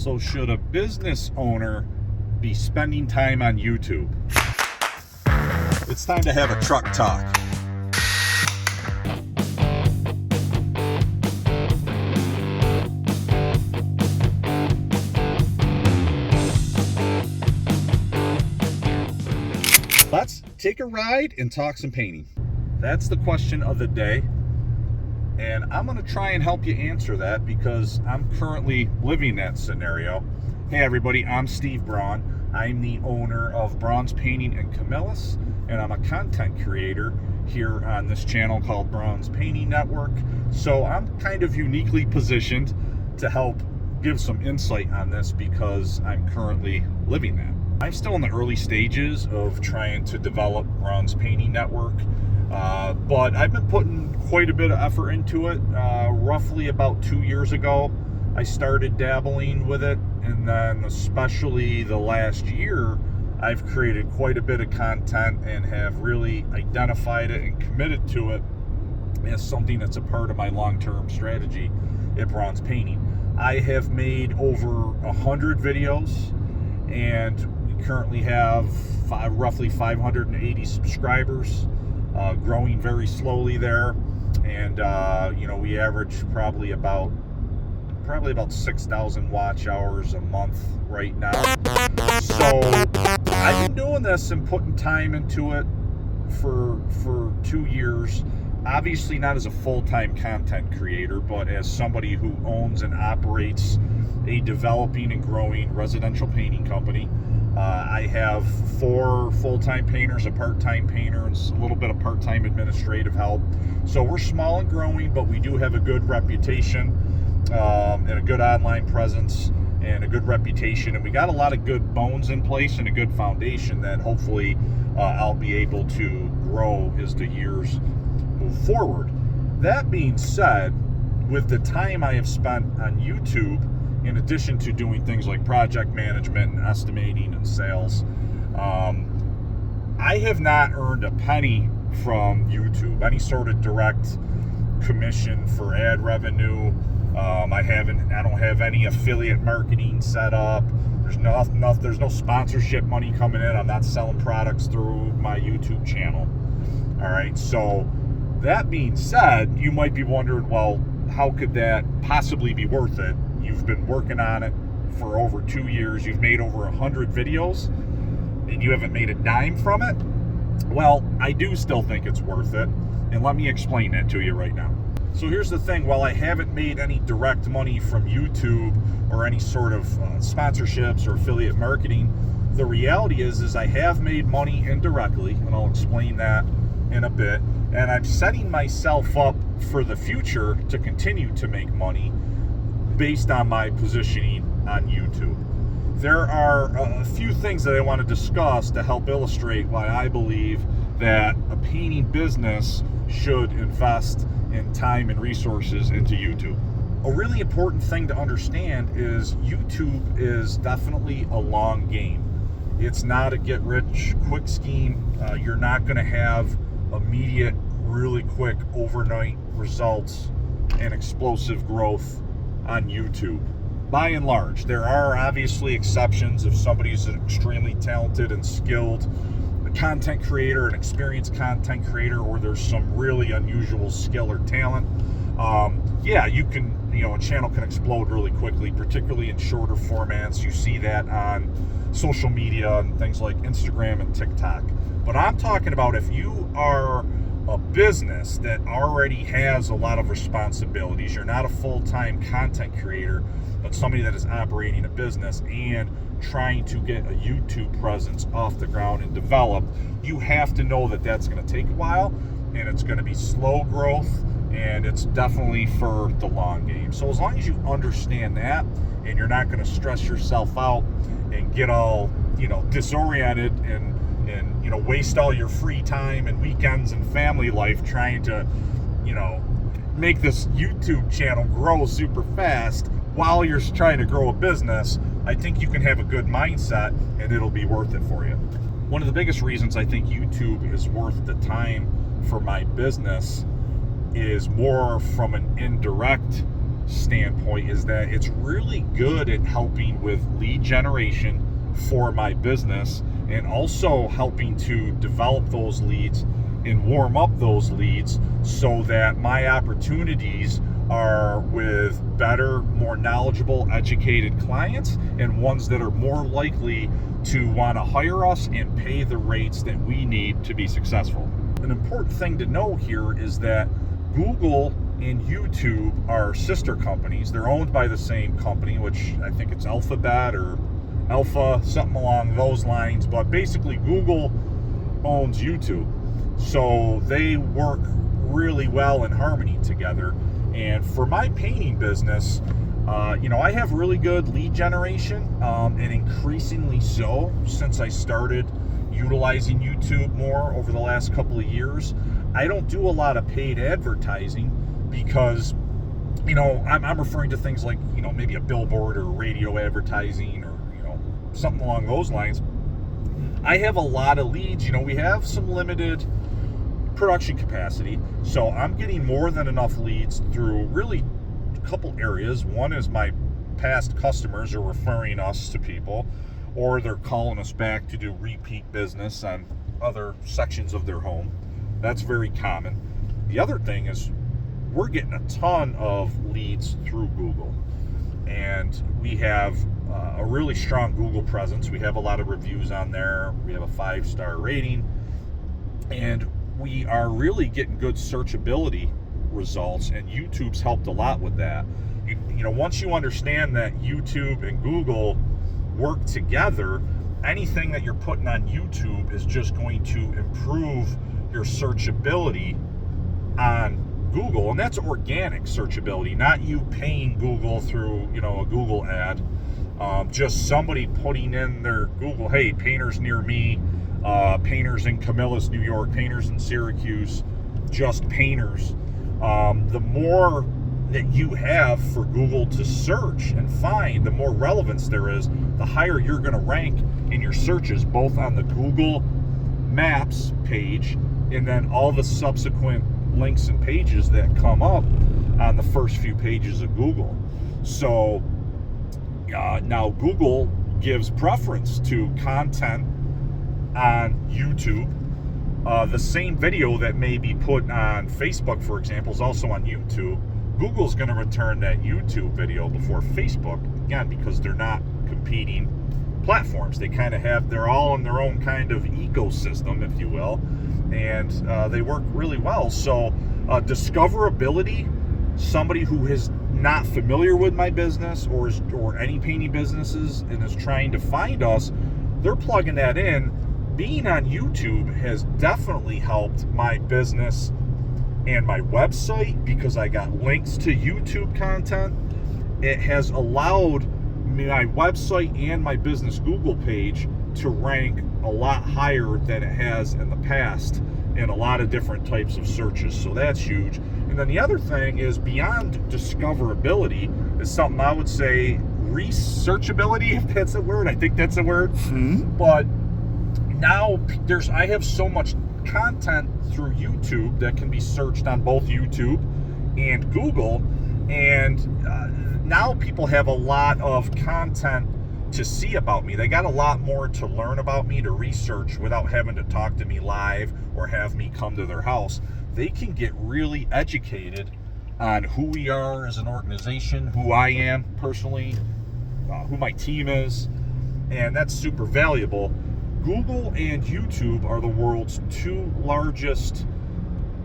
So should a business owner be spending time on YouTube? It's time to have a truck talk. Let's take a ride and talk some painting. That's the question of the day. And I'm going to try and help you answer that because I'm currently living that scenario. Hey everybody, I'm Steve Braun. I'm the owner of Braun's Painting in Camillus, and I'm a content creator here on this channel called Braun's Painting Network. So I'm kind of uniquely positioned to help give some insight on this because I'm currently living that. I'm still in the early stages of trying to develop Braun's Painting Network, but I've been putting quite a bit of effort into it. Roughly about 2 years ago, I started dabbling with it, and then especially the last year, I've created quite a bit of content and have really identified it and committed to it as something that's a part of my long-term strategy at Braun's Painting. I have made over 100 videos, and we currently have roughly 580 subscribers, growing very slowly there. And we average probably about 6,000 watch hours a month right now. So I've been doing this and putting time into it for 2 years. Obviously not as a full-time content creator, but as somebody who owns and operates a developing and growing residential painting company. I have 4 full-time painters, a part-time painter, and a little bit of part-time administrative help. So we're small and growing, but we do have a good reputation and a good online presence and a good reputation. And we got a lot of good bones in place and a good foundation that hopefully I'll be able to grow as the years move forward. That being said, with the time I have spent on YouTube, in addition to doing things like project management and estimating and sales, I have not earned a penny from YouTube, any sort of direct commission for ad revenue. I don't have any affiliate marketing set up. There's no sponsorship money coming in. I'm not selling products through my YouTube channel. All right, so that being said, you might be wondering, well, how could that possibly be worth it? You've been working on it for over 2 years. You've made over 100 videos, and you haven't made a dime from it. Well, I do still think it's worth it, and let me explain that to you right now. So here's the thing. While I haven't made any direct money from YouTube or any sort of sponsorships or affiliate marketing, the reality is I have made money indirectly, and I'll explain that in a bit. And I'm setting myself up for the future to continue to make money based on my positioning on YouTube. There are a few things that I want to discuss to help illustrate why I believe that a painting business should invest in time and resources into YouTube. A really important thing to understand is YouTube is definitely a long game. It's not a get-rich-quick scheme. You're not going to have immediate, really quick, overnight results and explosive growth on YouTube. By and large, there are obviously exceptions. If somebody's an extremely talented and skilled content creator, an experienced content creator, or there's some really unusual skill or talent, a channel can explode really quickly, particularly in shorter formats. You see that on social media and things like Instagram and TikTok. But I'm talking about if you are a business that already has a lot of responsibilities, you're not a full-time content creator, but somebody that is operating a business and trying to get a YouTube presence off the ground and develop, you have to know that that's going to take a while, and it's going to be slow growth, and it's definitely for the long game. So as long as you understand that, and you're not going to stress yourself out and get all disoriented and waste all your free time and weekends and family life trying to make this YouTube channel grow super fast while you're trying to grow a business, I think you can have a good mindset and it'll be worth it for you. One of the biggest reasons I think YouTube is worth the time for my business is more from an indirect standpoint is that it's really good at helping with lead generation for my business, and also helping to develop those leads and warm up those leads so that my opportunities are with better, more knowledgeable, educated clients, and ones that are more likely to want to hire us and pay the rates that we need to be successful. An important thing to know here is that Google and YouTube are sister companies. They're owned by the same company, which I think it's Alphabet or Alpha, something along those lines. But basically, Google owns YouTube. So they work really well in harmony together. And for my painting business, I have really good lead generation, and increasingly so since I started utilizing YouTube more over the last couple of years. I don't do a lot of paid advertising because, I'm referring to things like, maybe a billboard or radio advertising or, something along those lines. I have a lot of leads. We have some limited production capacity, so I'm getting more than enough leads through really a couple areas. One is my past customers are referring us to people, or they're calling us back to do repeat business on other sections of their home. That's very common. The other thing is we're getting a ton of leads through Google, and we have a really strong Google presence. We have a lot of reviews on there. We have a 5-star rating, and we are really getting good searchability results, and YouTube's helped a lot with that. Once you understand that YouTube and Google work together, anything that you're putting on YouTube is just going to improve your searchability on Google, and that's organic searchability, not you paying Google through a Google ad. Just somebody putting in their Google, hey, painters near me, painters in Camillus, New York, painters in Syracuse, just painters. The more that you have for Google to search and find, the more relevance there is, the higher you're going to rank in your searches, both on the Google Maps page and then all the subsequent links and pages that come up on the first few pages of Google. So now Google gives preference to content on YouTube. The same video that may be put on Facebook, for example, is also on YouTube. Google's going to return that YouTube video before Facebook, again, because they're not competing platforms. They kind of they're all in their own kind of ecosystem, if you will, and they work really well. So discoverability, somebody who is not familiar with my business or any painting businesses and is trying to find us, they're plugging that in. Being on YouTube has definitely helped my business and my website because I got links to YouTube content. It has allowed my website and my business Google page to rank a lot higher than it has in the past in a lot of different types of searches. So that's huge. And then the other thing is, beyond discoverability, is something I would say researchability, if that's a word. I think that's a word. But now I have so much content through YouTube that can be searched on both YouTube and Google, and now people have a lot of content to see about me. They got a lot more to learn about me, to research, without having to talk to me live or have me come to their house. They can get really educated on who we are as an organization, who I am personally, who my team is, and that's super valuable. Google and YouTube are the world's two largest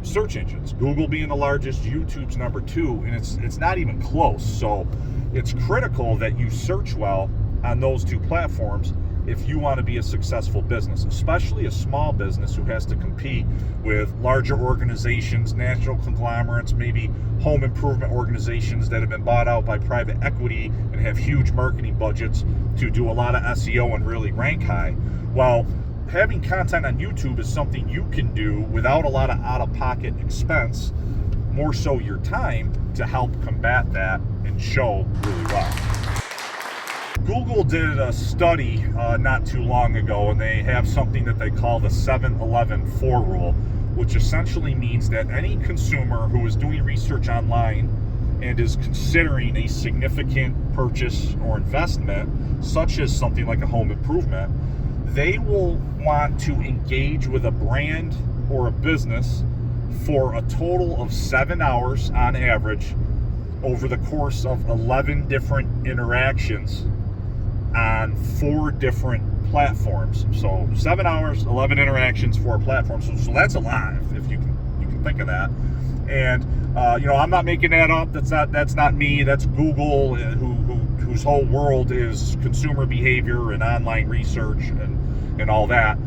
search engines. Google being the largest, YouTube's number 2, and it's not even close. So it's critical that you search well on those two platforms if you want to be a successful business, especially a small business who has to compete with larger organizations, national conglomerates, maybe home improvement organizations that have been bought out by private equity and have huge marketing budgets to do a lot of SEO and really rank high. Well, having content on YouTube is something you can do without a lot of out-of-pocket expense, more so your time, to help combat that and show really well. Google did a study not too long ago, and they have something that they call the 7-11-4 rule, which essentially means that any consumer who is doing research online and is considering a significant purchase or investment, such as something like a home improvement, they will want to engage with a brand or a business for a total of 7 hours on average over the course of 11 different interactions on 4 different platforms. So 7 hours, 11 interactions, 4 platforms. So that's a lot, if you can think of that. And I'm not making that up. That's not me. That's Google, whose whole world is consumer behavior and online research and all that.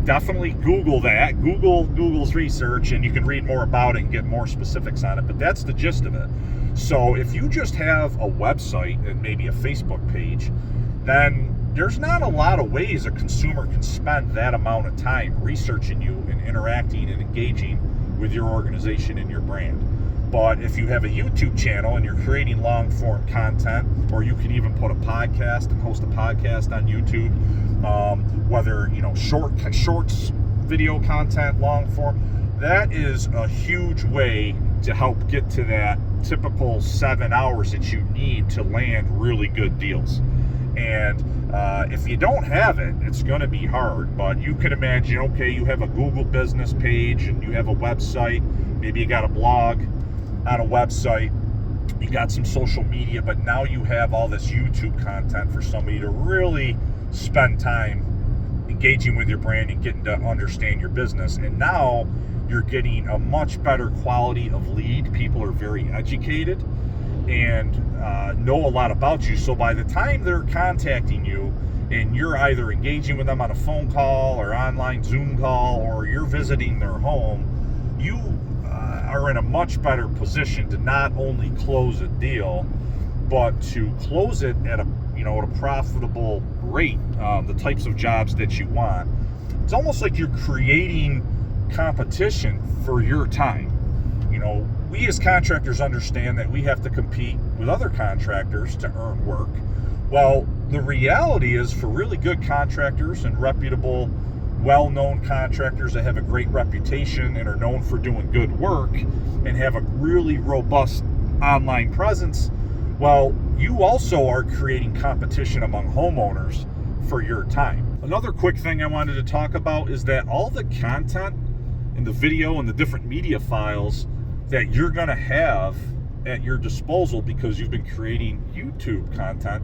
Definitely Google that. Google's research, and you can read more about it and get more specifics on it. But that's the gist of it. So if you just have a website and maybe a Facebook page, then there's not a lot of ways a consumer can spend that amount of time researching you and interacting and engaging with your organization and your brand. But if you have a YouTube channel and you're creating long form content, or you can even put a podcast and host a podcast on YouTube, whether shorts, video content, long form, that is a huge way to help get to that typical 7 hours that you need to land really good deals. And if you don't have it, it's going to be hard. But you can imagine, okay, you have a Google business page and you have a website, maybe you got a blog on a website, you got some social media, but now you have all this YouTube content for somebody to really spend time engaging with your brand and getting to understand your business. And now you're getting a much better quality of lead. People are very educated and know a lot about you. So by the time they're contacting you and you're either engaging with them on a phone call or online Zoom call, or you're visiting their home, you are in a much better position to not only close a deal, but to close it at a profitable rate, the types of jobs that you want. It's almost like you're creating competition for your time. We as contractors understand that we have to compete with other contractors to earn work. Well, the reality is, for really good contractors and reputable, well-known contractors that have a great reputation and are known for doing good work and have a really robust online presence, well, you also are creating competition among homeowners for your time. Another quick thing I wanted to talk about is that all the content and the video and the different media files that you're going to have at your disposal because you've been creating YouTube content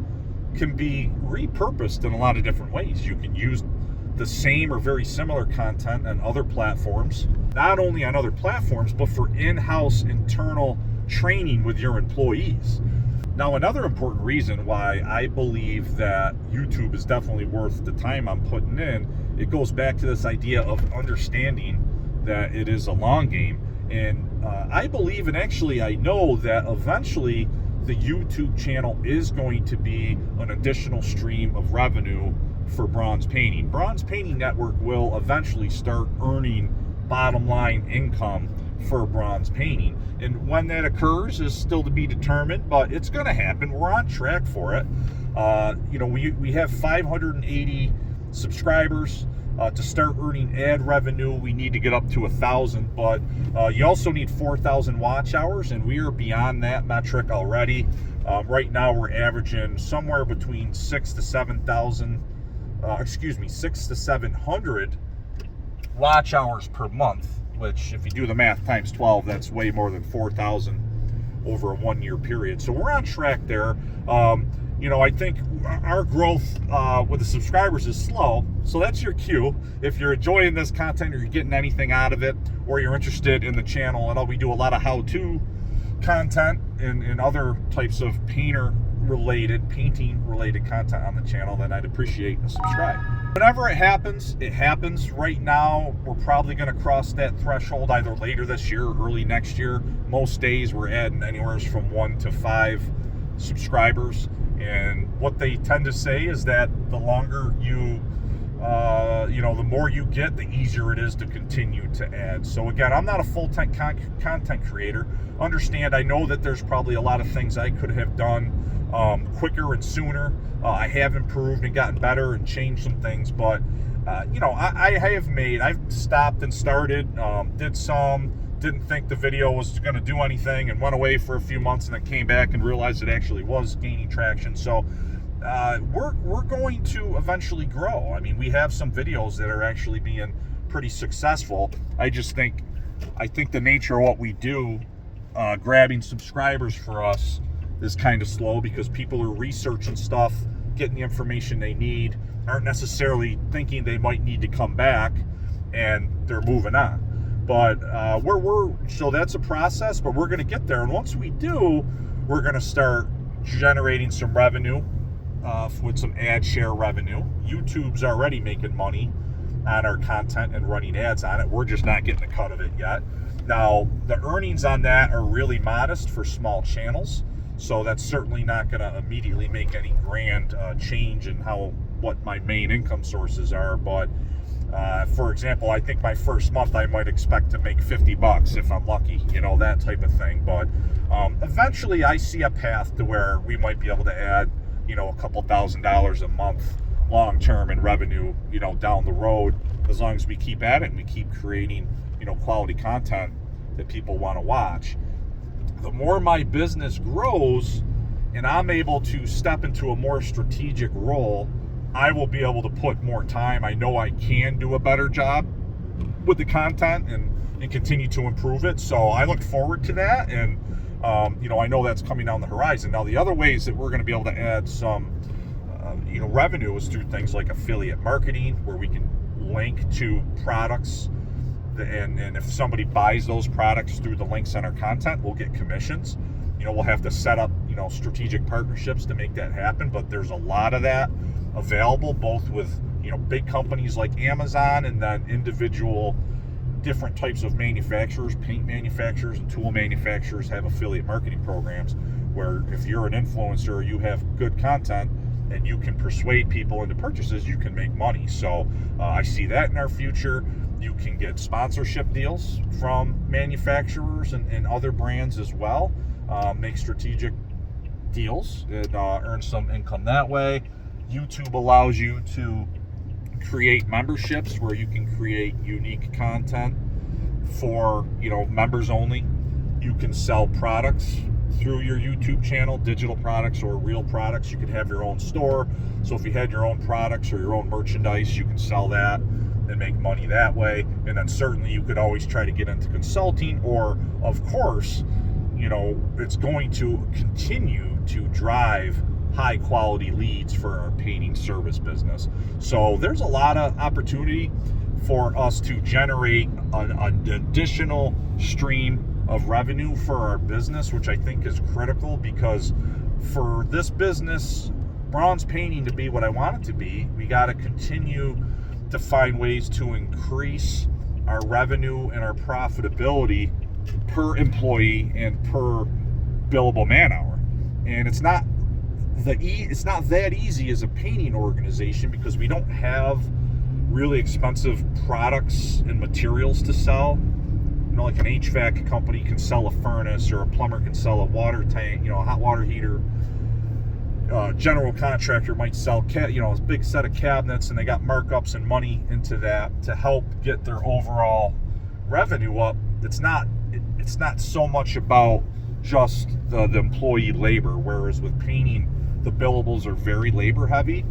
can be repurposed in a lot of different ways. You can use the same or very similar content on other platforms, not only on other platforms, but for in-house internal training with your employees. Now, another important reason why I believe that YouTube is definitely worth the time I'm putting in, it goes back to this idea of understanding that it is a long game. And I believe, and actually I know, that eventually the YouTube channel is going to be an additional stream of revenue for Braun's Painting. Braun's Painting Network will eventually start earning bottom line income for Braun's Painting. And when that occurs is still to be determined, but it's going to happen. We're on track for it. We have 580 subscribers. To start earning ad revenue, we need to get up to 1,000, but you also need 4,000 watch hours, and we are beyond that metric already. Right now, we're averaging somewhere between 600 to 700 watch hours per month, which, if you do the math times 12, that's way more than 4,000 over a 1-year period. So we're on track there. I think our growth with the subscribers is slow, so that's your cue. If you're enjoying this content, or you're getting anything out of it, or you're interested in the channel, and we do a lot of how-to content and other types of painting-related content on the channel, then I'd appreciate a subscribe. Whenever it happens, it happens. Right now, we're probably going to cross that threshold either later this year or early next year. Most days, we're adding anywhere from 1 to 5 subscribers. And what they tend to say is that the longer the more you get, the easier it is to continue to add. So again, I'm not a full-time content creator. Understand, I know that there's probably a lot of things I could have done quicker and sooner. I have improved and gotten better and changed some things, but I've stopped and started, did some, didn't think the video was going to do anything and went away for a few months and then came back and realized it actually was gaining traction. So we're going to eventually grow. I mean, we have some videos that are actually being pretty successful. I think the nature of what we do, grabbing subscribers for us, is kind of slow because people are researching stuff, getting the information they need, aren't necessarily thinking they might need to come back, and they're moving on. But so that's a process, but we're going to get there. And once we do, we're going to start generating some revenue with some ad share revenue. YouTube's already making money on our content and running ads on it. We're just not getting a cut of it yet. Now, the earnings on that are really modest for small channels, so that's certainly not going to immediately make any grand change in what my main income sources are. But for example, I think my first month I might expect to make $50 if I'm lucky, that type of thing. But eventually I see a path to where we might be able to add, a couple $1,000s a month long term in revenue, down the road, as long as we keep at it and we keep creating, quality content that people want to watch. The more my business grows and I'm able to step into a more strategic role, I will be able to put more time. I know I can do a better job with the content and continue to improve it. So I look forward to that. And, I know that's coming down the horizon. Now, the other ways that we're going to be able to add some, revenue is through things like affiliate marketing, where we can link to products. And if somebody buys those products through the links on our content, we'll get commissions. We'll have to set up, strategic partnerships to make that happen. But there's a lot of that available, both with, big companies like Amazon and then individual different types of manufacturers. Paint manufacturers and tool manufacturers have affiliate marketing programs where if you're an influencer, you have good content and you can persuade people into purchases, you can make money. So I see that in our future. You can get sponsorship deals from manufacturers and other brands as well. Make strategic deals and earn some income that way. YouTube allows you to create memberships where you can create unique content for, members only. You can sell products through your YouTube channel, digital products or real products. You can have your own store. So if you had your own products or your own merchandise, you can sell that and make money that way. And then certainly you could always try to get into consulting, or of course, it's going to continue to drive high quality leads for our painting service business. So there's a lot of opportunity for us to generate an additional stream of revenue for our business, which I think is critical, because for this business, Braun's Painting, to be what I want it to be, we got to continue to find ways to increase our revenue and our profitability per employee and per billable man hour. And it's not that easy as a painting organization, because we don't have really expensive products and materials to sell. Like an HVAC company can sell a furnace, or a plumber can sell a water tank, a hot water heater. General contractor might sell a big set of cabinets, and they got markups and money into that to help get their overall revenue up. It's not so much about just the employee labor, whereas with painting, the billables are very labor heavy,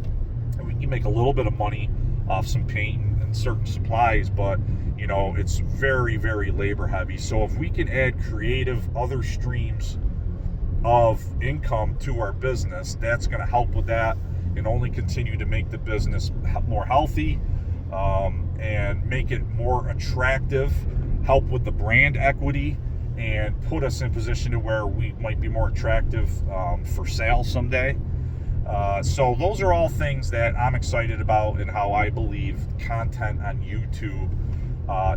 and we can make a little bit of money off some paint and certain supplies, but it's very, very labor heavy. So if we can add creative other streams of income to our business, that's going to help with that and only continue to make the business more healthy, and make it more attractive, help with the brand equity, and put us in position to where we might be more attractive for sale someday. So those are all things that I'm excited about, and how I believe content on YouTube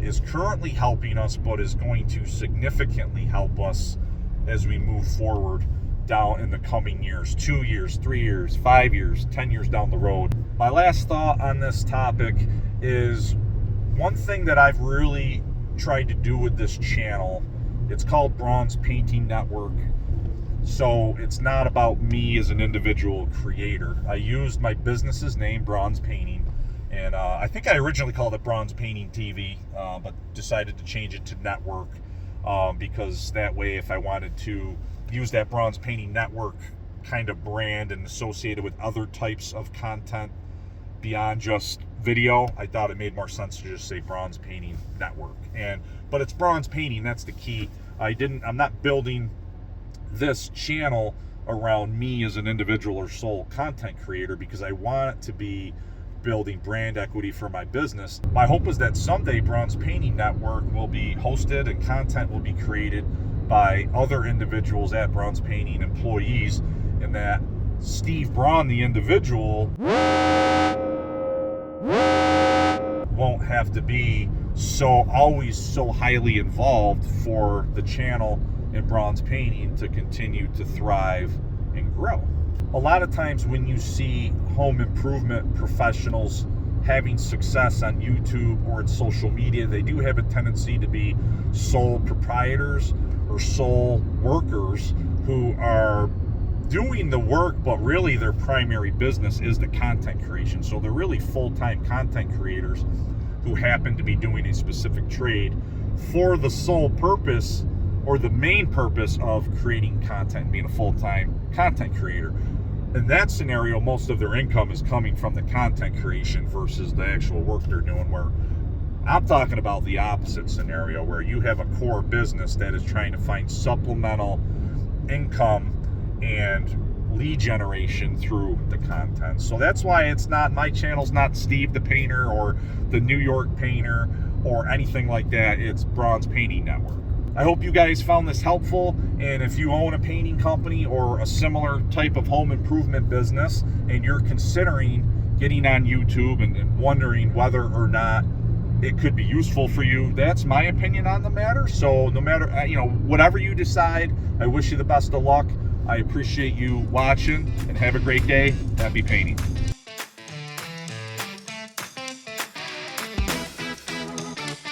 is currently helping us, but is going to significantly help us as we move forward down in the coming years, 2 years, 3 years, 5 years, 10 years down the road. My last thought on this topic is one thing that I've really tried to do with this channel. It's called Braun's Painting Network. So it's not about me as an individual creator. I used my business's name, Braun's Painting, and I think I originally called it Braun's Painting TV, but decided to change it to Network because that way, if I wanted to use that Braun's Painting Network kind of brand and associate it with other types of content beyond just video, I thought it made more sense to just say Braun's Painting Network. But it's Braun's Painting, that's the key. I'm not building this channel around me as an individual or sole content creator, because I want it to be building brand equity for my business. My hope is that someday Braun's Painting Network will be hosted and content will be created by other individuals at Braun's Painting, employees, and that Steve Braun, the individual, won't have to be always so highly involved for the channel and Braun's Painting to continue to thrive and grow. A lot of times when you see home improvement professionals having success on YouTube or in social media, they do have a tendency to be sole proprietors or sole workers who are doing the work, but really their primary business is the content creation. So they're really full-time content creators who happen to be doing a specific trade for the sole purpose or the main purpose of creating content and being a full-time content creator. In that scenario, most of their income is coming from the content creation versus the actual work they're doing, where I'm talking about the opposite scenario, where you have a core business that is trying to find supplemental income and lead generation through the content. So that's why my channel's not Steve the Painter or the New York Painter or anything like that. It's Braun's Painting Network. I hope you guys found this helpful, and if you own a painting company or a similar type of home improvement business and you're considering getting on YouTube and wondering whether or not it could be useful for you, that's my opinion on the matter. So no matter, whatever you decide, I wish you the best of luck. I appreciate you watching, and have a great day. Happy painting.